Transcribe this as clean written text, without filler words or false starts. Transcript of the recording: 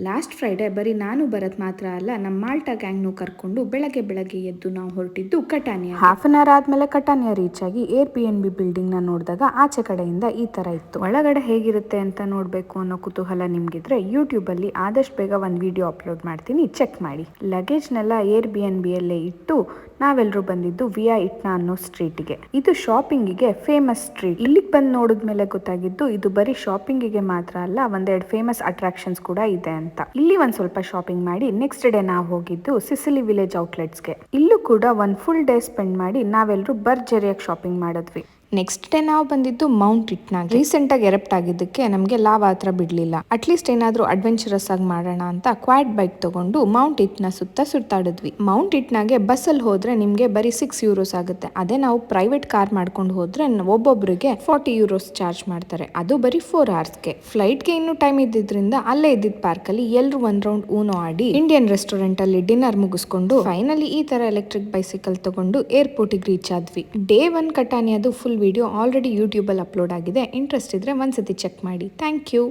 Last Friday ಬರೀ ನಾನು ಭರತ್ ಮಾತ್ರ ಅಲ್ಲ, ನಮ್ಮ ಮಾಲ್ಟಾ ಗ್ಯಾಂಗ್ನು ಕರ್ಕೊಂಡು ಬೆಳಗ್ಗೆ ಎದ್ದು ನಾವು ಹೊರಟಿದ್ದು ಕಟಾನಿಯಾ. ಹಾಫ್ ಅನ್ ಅವರ್ ಆದ್ಮೇಲೆ ಕಟಾನಿಯಾ ರೀಚ್ ಆಗಿ Airbnb ಬಿಲ್ಡಿಂಗ್ ನ ನೋಡಿದಾಗ ಆಚೆ ಕಡೆಯಿಂದ ಈ ತರ ಇತ್ತು. ಒಳಗಡೆ ಹೇಗಿರುತ್ತೆ ಅಂತ ನೋಡ್ಬೇಕು ಅನ್ನೋ ಕುತೂಹಲ ನಿಮ್ಗಿದ್ರೆ ಯೂಟ್ಯೂಬ್ ಅಲ್ಲಿ ಆದಷ್ಟು ಬೇಗ ಒಂದು ವಿಡಿಯೋ ಅಪ್ಲೋಡ್ ಮಾಡ್ತೀನಿ, ಚೆಕ್ ಮಾಡಿ. ಲಗೇಜ್ನೆಲ್ಲ Airbnb ಅಲ್ಲೇ ಇಟ್ಟು ನಾವೆಲ್ಲರೂ ಬಂದಿದ್ದು ವಿಯಾ ಇಟ್ನಾ ಅನ್ನೋ ಸ್ಟ್ರೀಟ್ಗೆ. ಇದು ಶಾಪಿಂಗಿಗೆ ಫೇಮಸ್ ಸ್ಟ್ರೀಟ್. ಇಲ್ಲಿಗೆ ಬಂದು ನೋಡಿದ್ಮೇಲೆ ಗೊತ್ತಾಗಿದ್ದು ಇದು ಬರೀ ಶಾಪಿಂಗಿಗೆ ಮಾತ್ರ ಅಲ್ಲ, ಒಂದೆರಡು ಫೇಮಸ್ ಅಟ್ರಾಕ್ಷನ್ಸ್ ಕೂಡ ಇದೆ ಅಂತ. ಇಲ್ಲಿ ಒಂದ್ ಸ್ವಲ್ಪ ಶಾಪಿಂಗ್ ಮಾಡಿ ನೆಕ್ಸ್ಟ್ ಡೇ ನಾವು ಹೋಗಿದ್ದು ಸಿಸಿಲಿ ವಿಲೇಜ್ ಔಟ್ಲೆಟ್ಸ್ಗೆ. ಇಲ್ಲೂ ಕೂಡ ಒಂದ್ ಫುಲ್ ಡೇ ಸ್ಪೆಂಡ್ ಮಾಡಿ ನಾವೆಲ್ಲರೂ ಭರ್ಜರಿಯಾಗಿ ಶಾಪಿಂಗ್ ಮಾಡಿದ್ವಿ. ನೆಕ್ಸ್ಟ್ ಡೇ ನಾವು ಬಂದಿದ್ದು ಮೌಂಟ್ ಇಟ್ನಾಗೆ. ರೀಸೆಂಟ್ ಆಗಿ ಎರಪ್ಟ್ ಆಗಿದ್ದಕ್ಕೆ ನಮಗೆ ಲಾವಾ ಹತ್ರ ಬಿಡ್ಲಿಲ್ಲ. ಅಟ್ಲೀಸ್ಟ್ ಏನಾದ್ರೂ ಅಡ್ವೆಂಚರಸ್ ಆಗಿ ಮಾಡೋಣ ಅಂತ ಕ್ವಾಡ್ ಬೈಕ್ ತಗೊಂಡು ಮೌಂಟ್ ಇಟ್ನಾ ಸುತ್ತಾಡಿದ್ವಿ. ಮೌಂಟ್ ಇಟ್ನಾಗೆ ಬಸ್ ಅಲ್ಲಿ ಹೋದ್ರೆ ನಿಮ್ಗೆ ಬರೀ €6 ಆಗುತ್ತೆ. ಅದೇ ನಾವು ಪ್ರೈವೇಟ್ ಕಾರ್ ಮಾಡ್ಕೊಂಡು ಹೋದ್ರೆ ಒಬ್ಬೊಬ್ಬರಿಗೆ €40 ಚಾರ್ಜ್ ಮಾಡ್ತಾರೆ, ಅದು ಬರೀ 4 ಅವರ್ಸ್ಗೆ. ಫ್ಲೈಟ್ಗೆ ಇನ್ನೂ ಟೈಮ್ ಇದ್ದಿದ್ರಿಂದ ಅಲ್ಲೇ ಇದ್ದಿದ್ದ ಪಾರ್ಕ್ ಅಲ್ಲಿ ಎಲ್ರು ಒಂದ್ ರೌಂಡ್ ಊನೋ ಆಡಿ ಇಂಡಿಯನ್ ರೆಸ್ಟೋರೆಂಟ್ ಅಲ್ಲಿ ಡಿನ್ನರ್ ಮುಗಿಸ್ಕೊಂಡು ಫೈನಲಿ ಈ ತರ ಎಲೆಕ್ಟ್ರಿಕ್ ಬೈಸಿಕಲ್ ತಗೊಂಡು ಏರ್ಪೋರ್ಟಿಗೆ ರೀಚ್ ಆದ್ವಿ. ಡೇ 1 ಕಟಾನಿಯಾದು ಫುಲ್ ವಿಡಿಯೋ ಆಲ್ರೆಡಿ ಯೂಟ್ಯೂಬ್ ಅಲ್ಲಿ ಅಪ್ಲೋಡ್ ಆಗಿದೆ. ಇಂಟ್ರೆಸ್ಟ್ ಇದ್ರೆ ಒಂದ್ಸತಿ ಚೆಕ್ ಮಾಡಿ. Thank you.